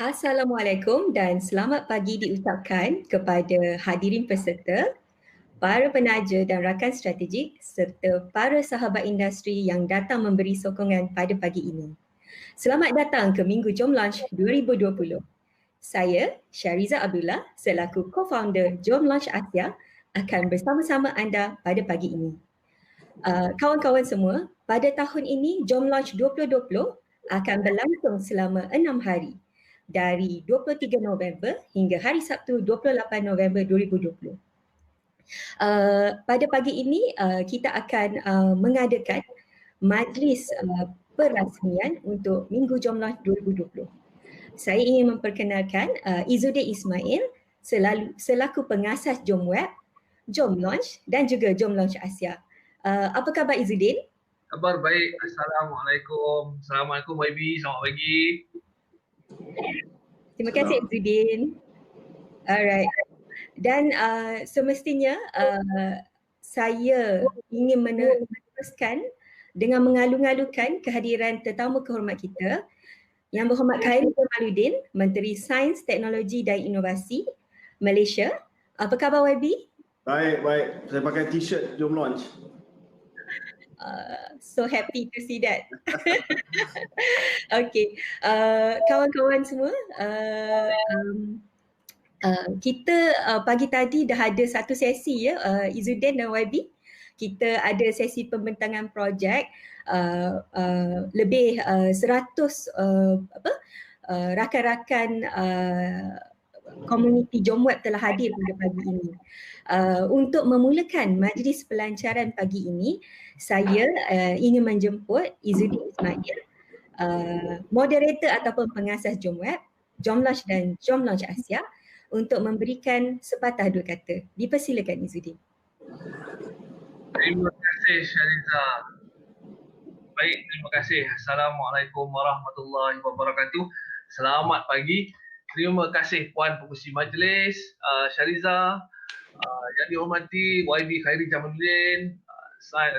Assalamualaikum dan selamat pagi diucapkan kepada hadirin peserta, para penaja dan rakan strategik serta para sahabat industri yang datang memberi sokongan pada pagi ini. Selamat datang ke Minggu Jom Launch 2020. Saya, Syariza Abdullah, selaku co-founder Jom Launch Asia akan bersama-sama anda pada pagi ini. Kawan-kawan semua, pada tahun ini Jom Launch 2020 akan berlangsung selama 6 hari dari 23 November hingga hari Sabtu 28 November 2020. Pada pagi ini kita akan mengadakan majlis perrasmian untuk Minggu Jom Launch 2020. Saya ingin memperkenalkan Izzuddin Ismail selaku pengasas Jom Web, Jom Launch dan juga Jom Launch Asia. Apa khabar Izzuddin? Kabar baik. Assalamualaikum. Assalamualaikum YB. Selamat pagi. Terima kasih Izzuddin. Alright. Dan semestinya saya ingin meneruskan dengan mengalu-alukan kehadiran tetamu kehormat kita, Yang Berhormat Khairy Jamaluddin, Menteri Sains, Teknologi dan Inovasi Malaysia. Apa khabar YB? Baik. Saya pakai t-shirt Jom Launch. So happy to see that. Okay, kawan-kawan semua, kita pagi tadi dah ada satu sesi ya, Izzuddin dan YB. Kita ada sesi pembentangan projek, lebih 100 rakan-rakan komuniti Jom Web telah hadir pada pagi ini. Untuk memulakan majlis pelancaran pagi ini, saya ingin menjemput Izzuddin Ismail, moderator ataupun pengasas Jom Web, Jom Launch dan Jom Launch Asia untuk memberikan sepatah dua kata. Dipersilakan Izzuddin. Terima kasih Syariza. Baik, terima kasih. Assalamualaikum warahmatullahi wabarakatuh. Selamat pagi. Terima kasih Puan Pengerusi Majlis, Syariza, yang dihormati YB Khairy Jamaluddin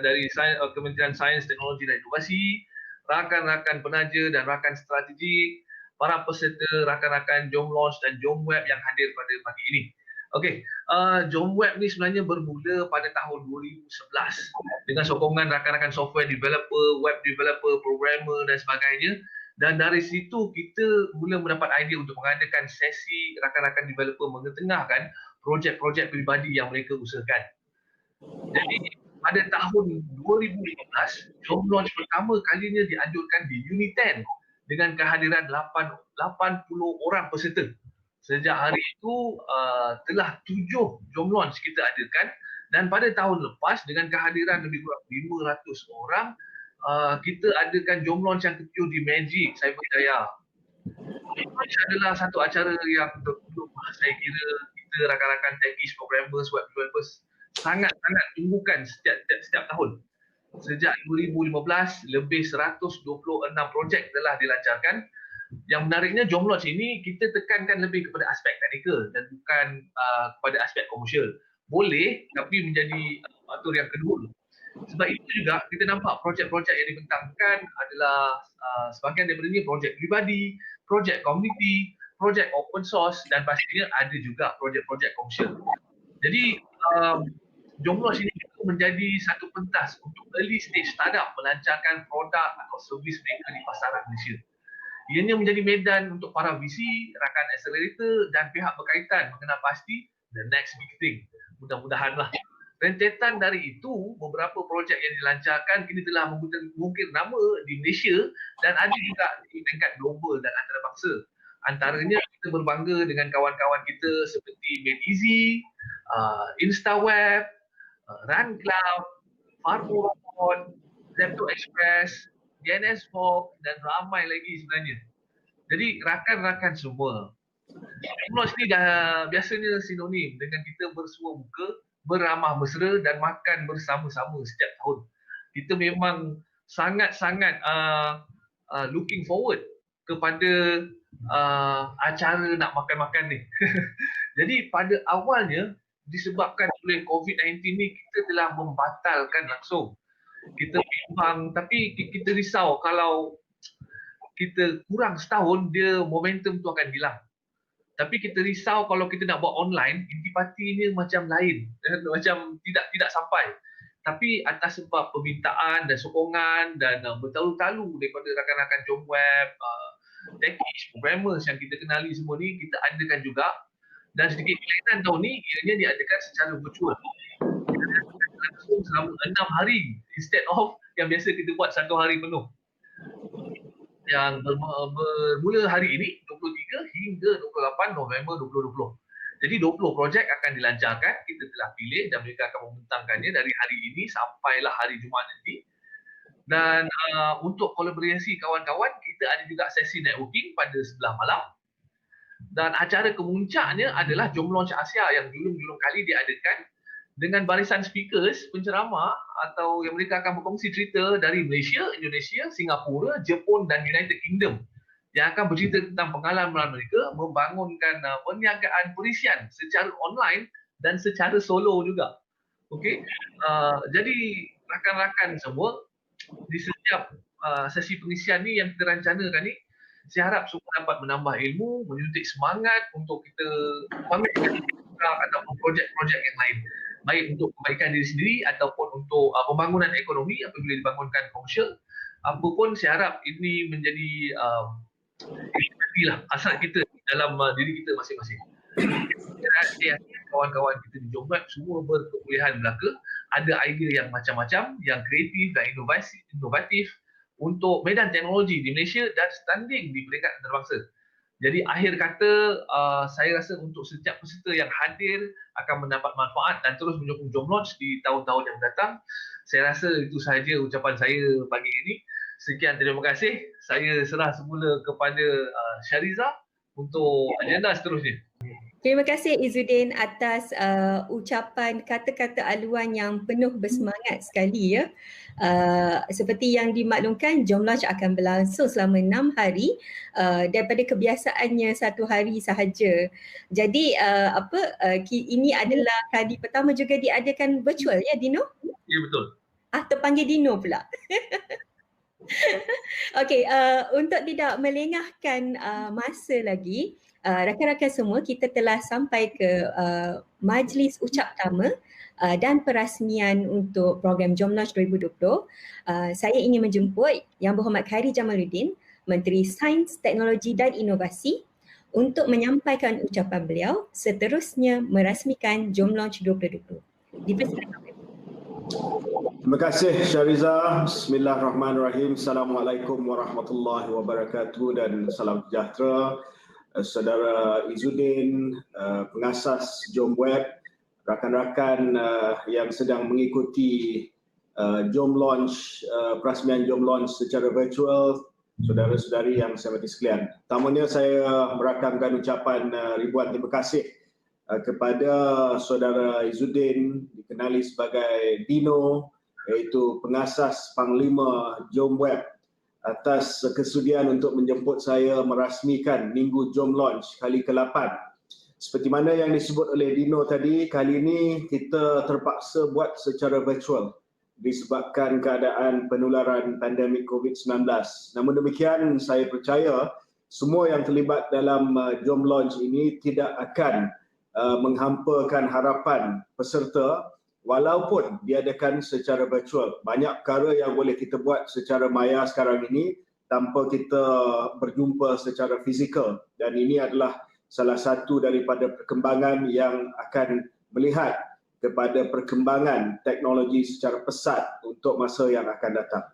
dari Kementerian Sains, Teknologi dan Inovasi, rakan-rakan penaja dan rakan strategik, para peserta rakan-rakan Jom Launch dan Jom Web yang hadir pada pagi ini. Okey, Jom Web ni sebenarnya bermula pada tahun 2011 dengan sokongan rakan-rakan software developer, web developer, programmer dan sebagainya. Dan dari situ kita mula mendapat idea untuk mengadakan sesi rakan-rakan developer mengetengahkan projek-projek peribadi yang mereka usahakan. Jadi pada tahun 2015, Jom Launch pertama kalinya dianjurkan di Unit 10 dengan kehadiran 80 orang peserta. Sejak hari itu telah 7 Jom Launch kita adakan, dan pada tahun lepas dengan kehadiran lebih kurang 500 orang, kita adakan Jom Launch yang ke-7 di Magic Cyberjaya. Jom Launch adalah satu acara yang saya kira kita rakan-rakan techies, programmers, web developers sangat-sangat tunggukan setiap tahun. Sejak 2015, lebih 126 projek telah dilancarkan. Yang menariknya Jom Launch ini kita tekankan lebih kepada aspek teknikal dan bukan kepada aspek komersial. Boleh, tapi menjadi faktor yang kedua. Sebab itu juga kita nampak projek-projek yang dibentangkan adalah sebahagian daripada ini projek pribadi, projek komuniti, projek open source dan pastinya ada juga projek-projek komersial. Jadi Jom Launch ini menjadi satu pentas untuk early stage startup melancarkan produk atau servis mereka di pasaran Malaysia. Ianya menjadi medan untuk para VC, rakan accelerator dan pihak berkaitan mengenal pasti the next big thing. Mudah-mudahanlah. Rentetan dari itu, beberapa projek yang dilancarkan kini telah mengukir nama di Malaysia dan ada juga di tingkat global dan antarabangsa. Antaranya kita berbangga dengan kawan-kawan kita seperti Made Easy, InstaWeb, RunCloud, Farmo Robot, Zepto Express, JNS Fog dan ramai lagi sebenarnya. Jadi rakan-rakan semua, Jom Launch ni dah biasanya sinonim dengan kita bersua muka, beramah mesra dan makan bersama-sama setiap tahun. Kita memang sangat-sangat looking forward kepada acara nak makan-makan ni. Jadi pada awalnya disebabkan oleh COVID-19 ni kita telah membatalkan langsung. Kita bimbang, tapi kita risau kalau kita kurang setahun, dia momentum tu akan hilang. Tapi kita risau kalau kita nak buat online, intipatinya macam lain, macam tidak sampai. Tapi atas sebab permintaan dan sokongan dan bertalu-talu daripada rakan-rakan JomWeb, techies, programmers yang kita kenali semua ni, kita adakan juga. Dan sedikit kelainan tahun ni, ianya diadakan secara virtual. Langsung selama 6 hari instead of yang biasa kita buat 1 hari penuh. Yang bermula hari ini 23 hingga 28 November 2020. Jadi 20 projek akan dilancarkan, kita telah pilih dan mereka akan membentangkannya dari hari ini sampailah hari Jumaat nanti. Dan untuk kolaborasi kawan-kawan, kita ada juga sesi networking pada sebelah malam. Dan acara kemuncaknya adalah Jom Launch Asia yang julung-julung kali diadakan dengan barisan speakers, penceramah atau yang mereka akan berkongsi cerita dari Malaysia, Indonesia, Singapura, Jepun dan United Kingdom yang akan bercerita tentang pengalaman mereka membangunkan perniagaan perisian secara online dan secara solo juga. Okey. Jadi rakan-rakan semua di setiap sesi pengisian ni yang kita rancanakan ni, saya harap semua dapat menambah ilmu, menyuntik semangat untuk kita pamerkan ataupun projek-projek yang lain. Baik untuk kebaikan diri sendiri ataupun untuk pembangunan ekonomi apabila dibangunkan komersial. Apapun saya harap ini menjadi lah hasrat kita dalam diri kita masing-masing. Saya kawan-kawan kita di JomWeb semua berkebolehan belaka, ada idea yang macam-macam, yang kreatif dan inovatif untuk medan teknologi di Malaysia dan standing di peringkat antarabangsa. Jadi akhir kata, saya rasa untuk setiap peserta yang hadir akan mendapat manfaat dan terus menyokong Jom Launch di tahun-tahun yang datang. Saya rasa itu sahaja ucapan saya pagi ini. Sekian, terima kasih. Saya serah semula kepada Shariza untuk agenda seterusnya. Terima kasih Izzuddin atas ucapan kata-kata aluan yang penuh bersemangat sekali ya. Seperti yang dimaklumkan, Jom Launch akan berlangsung selama 6 hari daripada kebiasaannya 1 hari sahaja. Jadi ini adalah kali pertama juga diadakan virtual ya Dino? Ya, betul. Terpanggil Dino pula. Okey, untuk tidak melengahkan masa lagi, rakan-rakan semua, kita telah sampai ke majlis ucap tama dan perasmian untuk program Jom Launch 2020. Saya ingin menjemput Yang Berhormat Khairi Jamaluddin, Menteri Sains, Teknologi dan Inovasi untuk menyampaikan ucapan beliau, seterusnya merasmikan Jom Launch 2020. Dipersilakan. Terima kasih Shariza. Bismillahirrahmanirrahim. Assalamualaikum warahmatullahi wabarakatuh dan salam sejahtera. Saudara Izzuddin, pengasas JomWeb, rakan-rakan yang sedang mengikuti Jom Launch, perasmian Jom Launch secara virtual, saudara-saudari yang saya hormati sekalian. Pertamanya saya merakamkan ucapan ribuan terima kasih kepada saudara Izzuddin, dikenali sebagai Dino, iaitu pengasas Panglima JomWeb, atas kesudian untuk menjemput saya merasmikan Minggu Jom Launch kali ke-8. Seperti mana yang disebut oleh Dino tadi, kali ini kita terpaksa buat secara virtual disebabkan keadaan penularan pandemik COVID-19. Namun demikian, saya percaya semua yang terlibat dalam Jom Launch ini tidak akan menghampakan harapan peserta walaupun diadakan secara virtual. Banyak perkara yang boleh kita buat secara maya sekarang ini tanpa kita berjumpa secara fizikal, dan ini adalah salah satu daripada perkembangan yang akan melihat kepada perkembangan teknologi secara pesat untuk masa yang akan datang.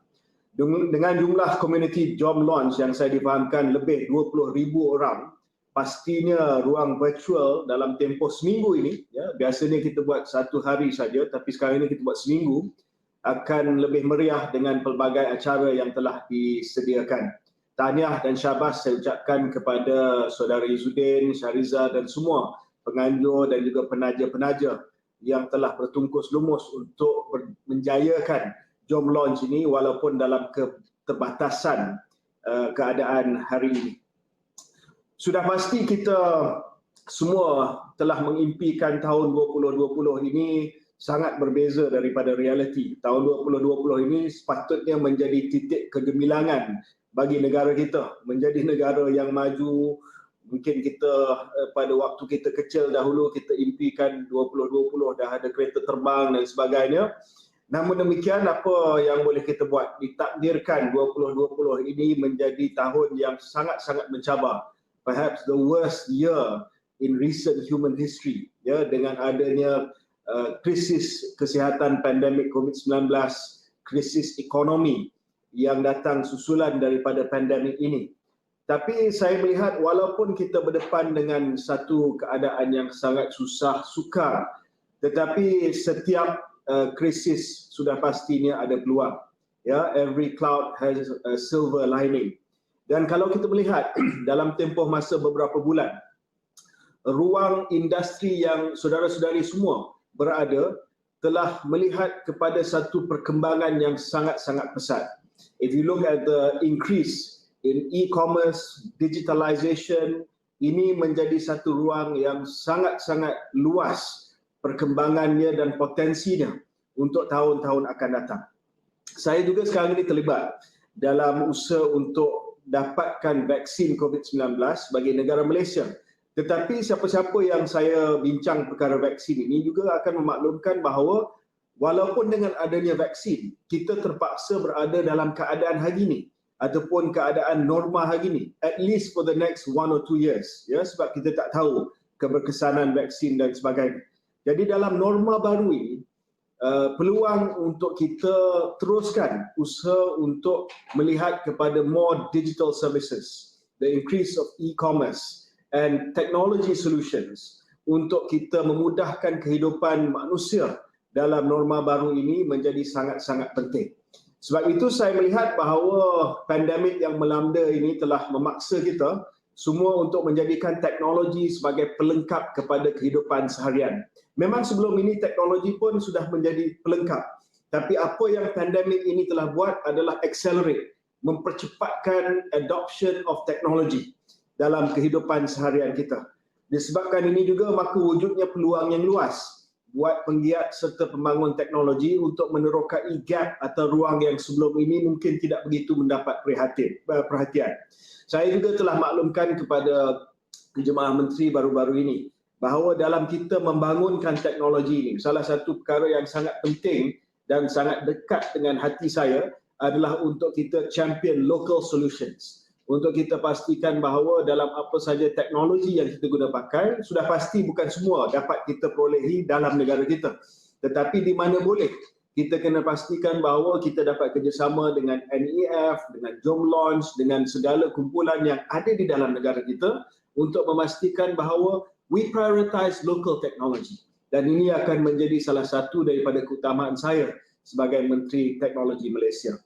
Dengan jumlah komuniti Jom Launch yang saya difahamkan lebih 20,000 orang, pastinya ruang virtual dalam tempoh seminggu ini, ya, biasanya kita buat 1 hari saja, tapi sekarang ini kita buat seminggu, akan lebih meriah dengan pelbagai acara yang telah disediakan. Tahniah dan syabas saya ucapkan kepada saudara Izzuddin, Shariza dan semua penganjur dan juga penaja-penaja yang telah bertungkus lumus untuk menjayakan Jom Launch ini walaupun dalam keterbatasan keadaan hari ini. Sudah pasti kita semua telah mengimpikan tahun 2020 ini sangat berbeza daripada realiti. Tahun 2020 ini sepatutnya menjadi titik kegemilangan bagi negara kita menjadi negara yang maju. Mungkin kita pada waktu kita kecil dahulu kita impikan 2020 dah ada kereta terbang dan sebagainya. Namun demikian, apa yang boleh kita buat? Ditakdirkan 2020 ini menjadi tahun yang sangat-sangat mencabar. Perhaps the worst year in recent human history, ya, dengan adanya krisis kesihatan pandemik COVID-19, krisis ekonomi yang datang susulan daripada pandemik ini. Tapi saya melihat walaupun kita berdepan dengan satu keadaan yang sangat susah, sukar, tetapi setiap krisis sudah pastinya ada peluang. Ya, every cloud has a silver lining. Dan kalau kita melihat dalam tempoh masa beberapa bulan, ruang industri yang saudara-saudari semua berada telah melihat kepada satu perkembangan yang sangat-sangat pesat. If you look at the increase in e-commerce, digitalization, ini menjadi satu ruang yang sangat-sangat luas perkembangannya dan potensinya untuk tahun-tahun akan datang. Saya juga sekarang ini terlibat dalam usaha untuk dapatkan vaksin COVID-19 bagi negara Malaysia. Tetapi siapa-siapa yang saya bincang perkara vaksin ini juga akan memaklumkan bahawa walaupun dengan adanya vaksin, kita terpaksa berada dalam keadaan hari ini ataupun keadaan norma hari ini, at least for the next 1 or 2 years, ya, sebab kita tak tahu keberkesanan vaksin dan sebagainya. Jadi dalam norma baru ini, peluang untuk kita teruskan usaha untuk melihat kepada more digital services, the increase of e-commerce and technology solutions untuk kita memudahkan kehidupan manusia dalam norma baru ini menjadi sangat-sangat penting. Sebab itu saya melihat bahawa pandemik yang melanda ini telah memaksa kita semua untuk menjadikan teknologi sebagai pelengkap kepada kehidupan seharian. Memang sebelum ini teknologi pun sudah menjadi pelengkap. Tapi apa yang pandemik ini telah buat adalah accelerate, mempercepatkan adoption of technology dalam kehidupan seharian kita. Disebabkan ini juga maka wujudnya peluang yang luas buat penggiat serta pembangun teknologi untuk menerokai gap atau ruang yang sebelum ini mungkin tidak begitu mendapat perhatian. Saya juga telah maklumkan kepada jemaah menteri baru-baru ini bahawa dalam kita membangunkan teknologi ini, salah satu perkara yang sangat penting dan sangat dekat dengan hati saya adalah untuk kita champion local solutions. Untuk kita pastikan bahawa dalam apa saja teknologi yang kita guna pakai, sudah pasti bukan semua dapat kita perolehi dalam negara kita. Tetapi di mana boleh, kita kena pastikan bahawa kita dapat kerjasama dengan NEF, dengan Jom Launch, dengan segala kumpulan yang ada di dalam negara kita untuk memastikan bahawa we prioritize local technology. Dan ini akan menjadi salah satu daripada keutamaan saya sebagai Menteri Teknologi Malaysia.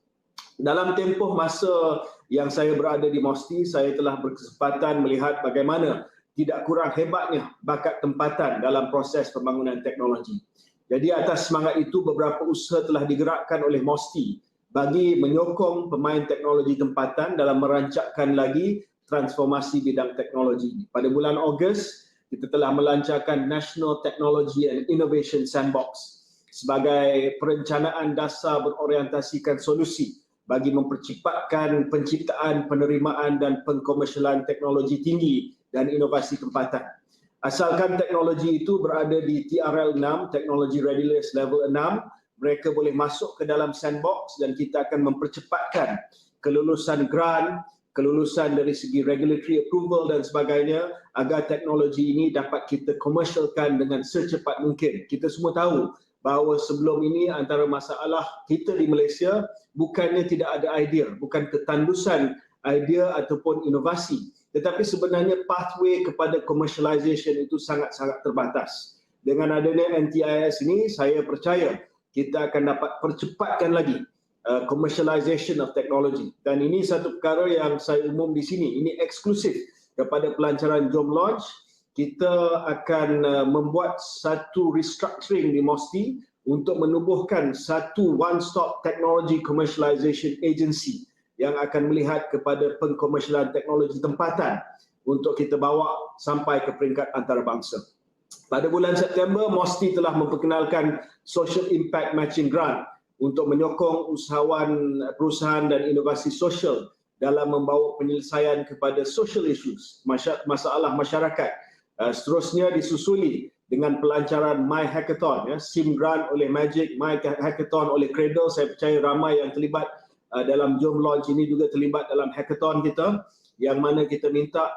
Dalam tempoh masa yang saya berada di MOSTI, saya telah berkesempatan melihat bagaimana tidak kurang hebatnya bakat tempatan dalam proses pembangunan teknologi. Jadi atas semangat itu, beberapa usaha telah digerakkan oleh MOSTI bagi menyokong pemain teknologi tempatan dalam merancangkan lagi transformasi bidang teknologi. Pada bulan Ogos, kita telah melancarkan National Technology and Innovation Sandbox sebagai perencanaan dasar berorientasikan solusi bagi mempercepatkan penciptaan, penerimaan dan pengkomersialan teknologi tinggi dan inovasi tempatan. Asalkan teknologi itu berada di TRL 6, Technology Readiness Level 6, mereka boleh masuk ke dalam sandbox dan kita akan mempercepatkan kelulusan grant, kelulusan dari segi regulatory approval dan sebagainya agar teknologi ini dapat kita komersialkan dengan secepat mungkin. Kita semua tahu bahawa sebelum ini antara masalah kita di Malaysia bukannya tidak ada idea, bukan ketandusan idea ataupun inovasi, tetapi sebenarnya pathway kepada commercialization itu sangat-sangat terbatas. Dengan adanya NTIS ini, saya percaya kita akan dapat percepatkan lagi commercialization of technology. Dan ini satu perkara yang saya umum di sini, ini eksklusif kepada pelancaran Jom Launch. Kita akan membuat satu restructuring di MOSTI untuk menubuhkan satu one-stop technology commercialization agency yang akan melihat kepada pengkomersialan teknologi tempatan untuk kita bawa sampai ke peringkat antarabangsa. Pada bulan September, MOSTI telah memperkenalkan Social Impact Matching Grant untuk menyokong usahawan, perusahaan dan inovasi sosial dalam membawa penyelesaian kepada social issues, masalah masyarakat. Seterusnya disusuli dengan pelancaran My Hackathon, SIM Grant oleh Magic, My Hackathon oleh Cradle. Saya percaya ramai yang terlibat dalam Jom Launch ini juga terlibat dalam hackathon kita, yang mana kita minta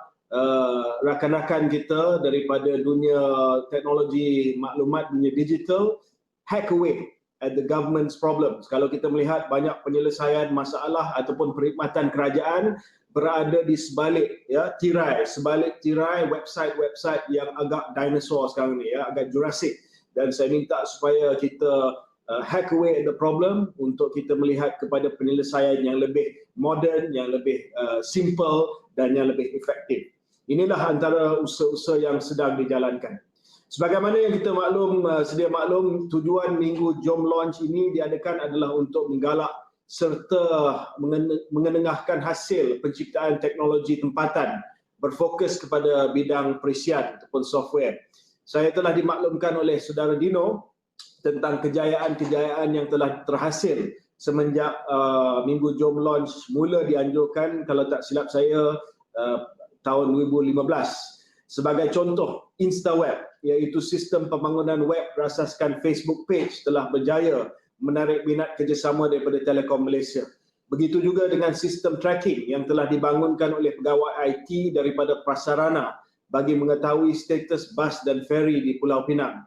rakan-rakan kita daripada dunia teknologi maklumat, dunia digital, hack away at the government's problems. Kalau kita melihat banyak penyelesaian masalah ataupun perkhidmatan kerajaan berada di sebalik tirai website yang agak dinosaur sekarang ni, agak Jurassic, dan saya minta supaya kita hack away at the problem untuk kita melihat kepada penyelesaian yang lebih moden, yang lebih simple dan yang lebih efektif. Inilah antara usaha-usaha yang sedang dijalankan. Sebagaimana yang kita sedia maklum, tujuan Minggu Jom Launch ini diadakan adalah untuk menggalak serta mengenengahkan hasil penciptaan teknologi tempatan berfokus kepada bidang perisian ataupun software. Saya telah dimaklumkan oleh saudara Dino tentang kejayaan-kejayaan yang telah terhasil semenjak Minggu Jom Launch mula dianjurkan, kalau tak silap saya, tahun 2015. Sebagai contoh, InstaWeb, iaitu sistem pembangunan web berasaskan Facebook page, telah berjaya menarik minat kerjasama daripada Telekom Malaysia. Begitu juga dengan sistem tracking yang telah dibangunkan oleh pegawai IT daripada Prasarana bagi mengetahui status bas dan ferry di Pulau Pinang.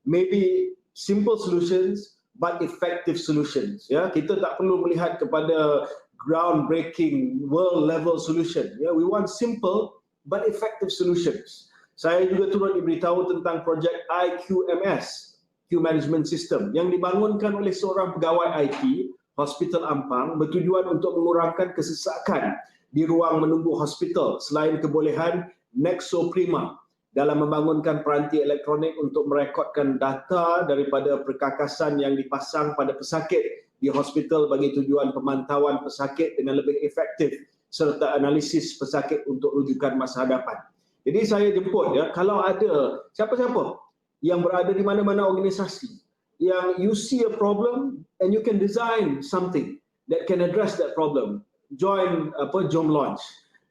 Maybe simple solutions but effective solutions. Kita tak perlu melihat kepada groundbreaking world level solution. We want simple but effective solutions. Saya juga turut diberitahu tentang projek IQMS, Queue Management System, yang dibangunkan oleh seorang pegawai IT Hospital Ampang bertujuan untuk mengurangkan kesesakan di ruang menunggu hospital selain kebolehan Nexoprima dalam membangunkan peranti elektronik untuk merekodkan data daripada perkakasan yang dipasang pada pesakit di hospital bagi tujuan pemantauan pesakit dengan lebih efektif serta analisis pesakit untuk rujukan masa hadapan. Jadi saya jemput, kalau ada siapa-siapa yang berada di mana-mana organisasi yang you see a problem and you can design something that can address that problem, join Jom Launch,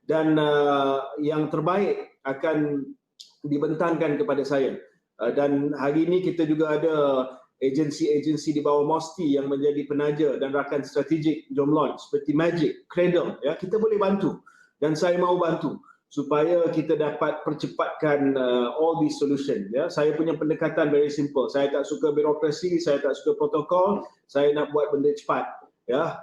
dan yang terbaik akan dibentangkan kepada saya. Dan hari ini kita juga ada agensi-agensi di bawah MOSTI yang menjadi penaja dan rakan strategik Jom Launch seperti Magic, Cradle, kita boleh bantu dan saya mahu bantu supaya kita dapat percepatkan all these solution. Saya punya pendekatan very simple. Saya tak suka birokrasi, saya tak suka protokol, saya nak buat benda cepat.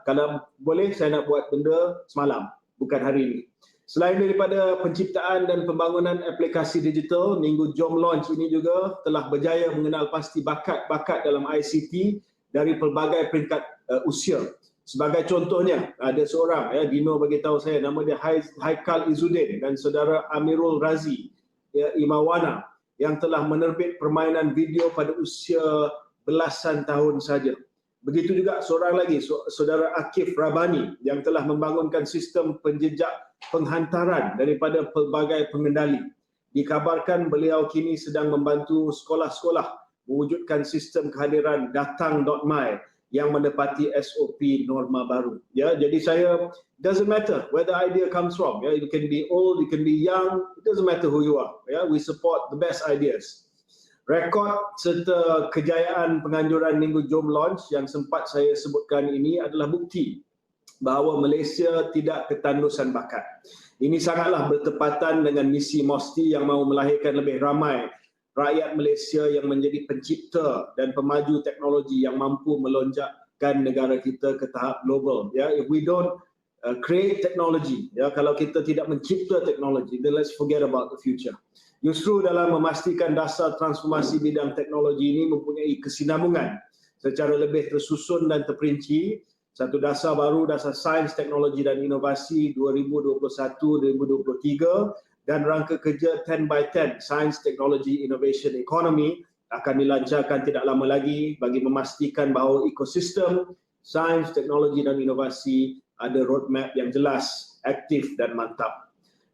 Kalau boleh saya nak buat benda semalam, bukan hari ini. Selain daripada penciptaan dan pembangunan aplikasi digital, Minggu Jom Launch ini juga telah berjaya mengenal pasti bakat-bakat dalam ICT dari pelbagai peringkat usia. Sebagai contohnya, ada seorang, Dino bagi tahu saya, nama dia Haikal Izzuddin dan saudara Amirul Razi Imawana yang telah menerbit permainan video pada usia belasan tahun saja. Begitu juga seorang lagi, saudara Akif Rabani yang telah membangunkan sistem penjejak penghantaran daripada pelbagai pengendali. Dikabarkan beliau kini sedang membantu sekolah-sekolah mewujudkan sistem kehadiran datang.my yang menepati SOP norma baru. Jadi saya, doesn't matter where the idea comes from. You can be old, you can be young, it doesn't matter who you are. We support the best ideas. Rekod serta kejayaan penganjuran Minggu Jom Launch yang sempat saya sebutkan ini adalah bukti bahawa Malaysia tidak ketandusan bakat. Ini sangatlah bertepatan dengan misi MOSTI yang mahu melahirkan lebih ramai rakyat Malaysia yang menjadi pencipta dan pemaju teknologi yang mampu melonjakkan negara kita ke tahap global. If we don't create technology, kalau kita tidak mencipta teknologi, then let's forget about the future. Justru dalam memastikan dasar transformasi bidang teknologi ini mempunyai kesinambungan secara lebih tersusun dan terperinci, satu dasar baru, dasar sains, teknologi dan inovasi 2021-2023 dan rangka kerja 10x10 Science, Technology, Innovation, Economy akan dilancarkan tidak lama lagi bagi memastikan bahawa ekosistem sains, teknologi dan inovasi ada roadmap yang jelas, aktif dan mantap.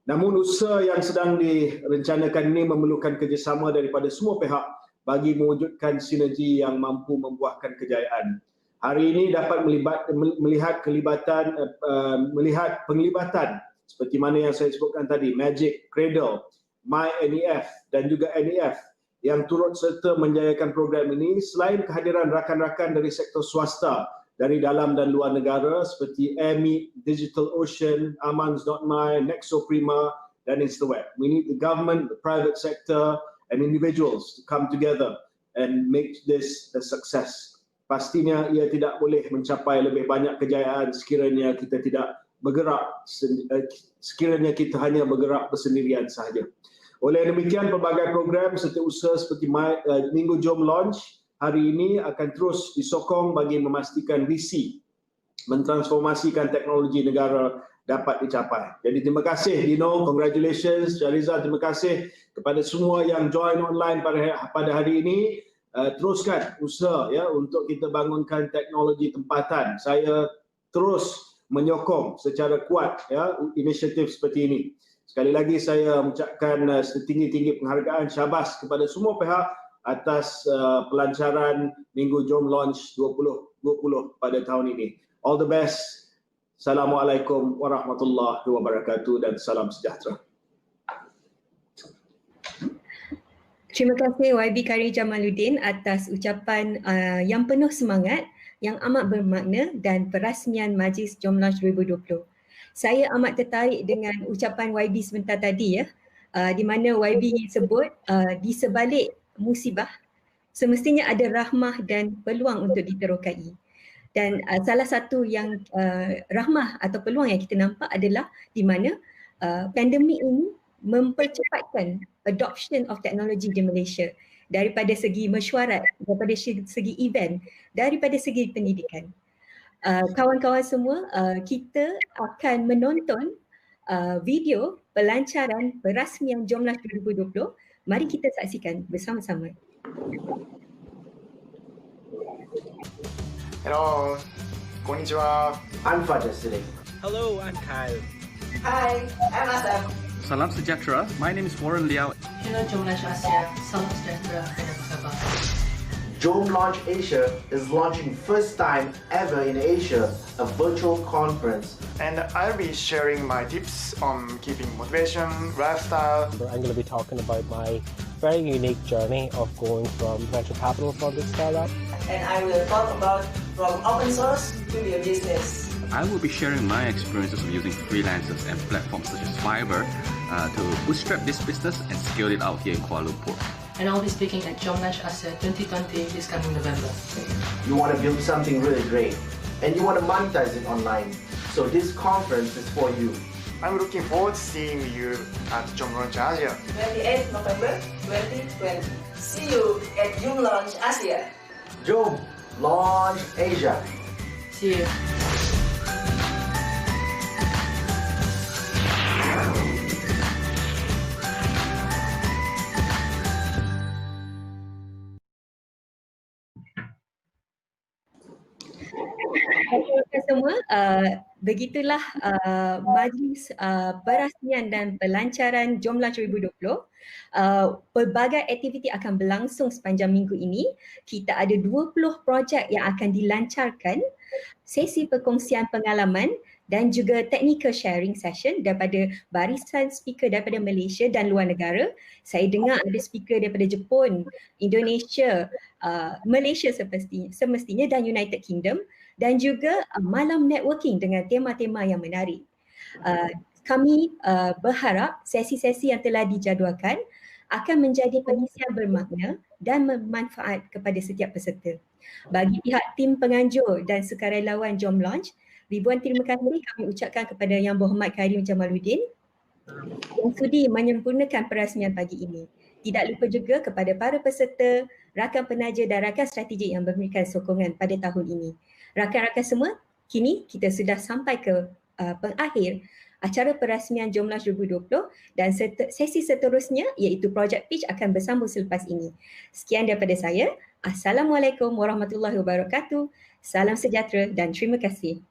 Namun usaha yang sedang direncanakan ini memerlukan kerjasama daripada semua pihak bagi mewujudkan sinergi yang mampu membuahkan kejayaan. hari ini dapat melihat penglibatan seperti mana yang saya sebutkan tadi, Magic, Cradle, MyNEF dan juga NEF yang turut serta menjayakan program ini selain kehadiran rakan-rakan dari sektor swasta dari dalam dan luar negara seperti AirMeet, Digital Ocean, Amans.my, Nexo Prima dan InstaWeb. We need the government, the private sector and individuals to come together and make this a success. Pastinya ia tidak boleh mencapai lebih banyak kejayaan sekiranya kita tidak bergerak, sekiranya kita hanya bergerak bersendirian sahaja. Oleh demikian, pelbagai program setiausaha seperti Minggu Jom Launch hari ini akan terus disokong bagi memastikan visi mentransformasikan teknologi negara dapat dicapai. Jadi terima kasih Dino, congratulations. Syariza, terima kasih kepada semua yang join online pada hari ini. Teruskan usaha ya untuk kita bangunkan teknologi tempatan. Saya terus menyokong secara kuat ya inisiatif seperti ini. Sekali lagi saya mengucapkan setinggi-tinggi penghargaan syabas kepada semua pihak atas pelancaran Minggu Jom Launch 2020 pada tahun ini. All the best. Assalamualaikum warahmatullahi wabarakatuh dan salam sejahtera. Terima kasih YB Kari Jamaluddin atas ucapan yang penuh semangat, yang amat bermakna dan perasmian Majlis Jom Launch 2020. Saya amat tertarik dengan ucapan YB sebentar tadi ya, di mana YB sebut di sebalik musibah semestinya ada rahmah dan peluang untuk diterokai. Dan salah satu yang rahmah atau peluang yang kita nampak adalah di mana pandemik ini mempercepatkan adoption of technology di Malaysia daripada segi mesyuarat, daripada segi event, daripada segi pendidikan. Kawan-kawan semua, kita akan menonton video pelancaran perasmian Jom Launch 2020. Mari kita saksikan bersama-sama. Hello, konnichiwa. I'm Fajar Sidik. Hello, I'm Kyle. Hi, I'm Asam. Salam sejahtera. My name is Warren Liao. Hello, Jom Launch Asia. Salam sejahtera dan apa khabar? Jom Launch Asia is launching first time ever in Asia a virtual conference. And I'll be sharing my tips on keeping motivation, lifestyle. I'm going to be talking about my very unique journey of going from venture capital funded startup. And I will talk about from open source to the business. I will be sharing my experiences of using freelancers and platforms such as Fiverr to bootstrap this business and scale it out here in Kuala Lumpur. And I'll be speaking at Jom Launch Asia 2020 this coming November. You want to build something really great and you want to monetize it online. So this conference is for you. I'm looking forward to seeing you at Jom Launch Asia. 28 November 2020. See you at Jom Launch Asia. Jom Launch Asia. See you. Semua, begitulah majlis perasmian dan pelancaran Jom Launch 2020. Pelbagai aktiviti akan berlangsung sepanjang minggu ini. Kita ada 20 projek yang akan dilancarkan, sesi perkongsian pengalaman dan juga technical sharing session daripada barisan speaker daripada Malaysia dan luar negara. Saya dengar ada speaker daripada Jepun, Indonesia, Malaysia semestinya dan United Kingdom. Dan juga malam networking dengan tema-tema yang menarik. Kami berharap sesi-sesi yang telah dijadualkan akan menjadi pengisian bermakna dan bermanfaat kepada setiap peserta. Bagi pihak tim penganjur dan sukarelawan Jom Launch, ribuan terima kasih kami ucapkan kepada Yang Berhormat Karim Jamaluddin yang sudi menyempurnakan perasmian pagi ini. Tidak lupa juga kepada para peserta, rakan penaja dan rakan strategik yang memberikan sokongan pada tahun ini. Rakan-rakan semua, kini kita sudah sampai ke pengakhir acara perasmian Jom Launch 2020 dan sesi seterusnya iaitu Project Pitch akan bersambung selepas ini. Sekian daripada saya. Assalamualaikum warahmatullahi wabarakatuh. Salam sejahtera dan terima kasih.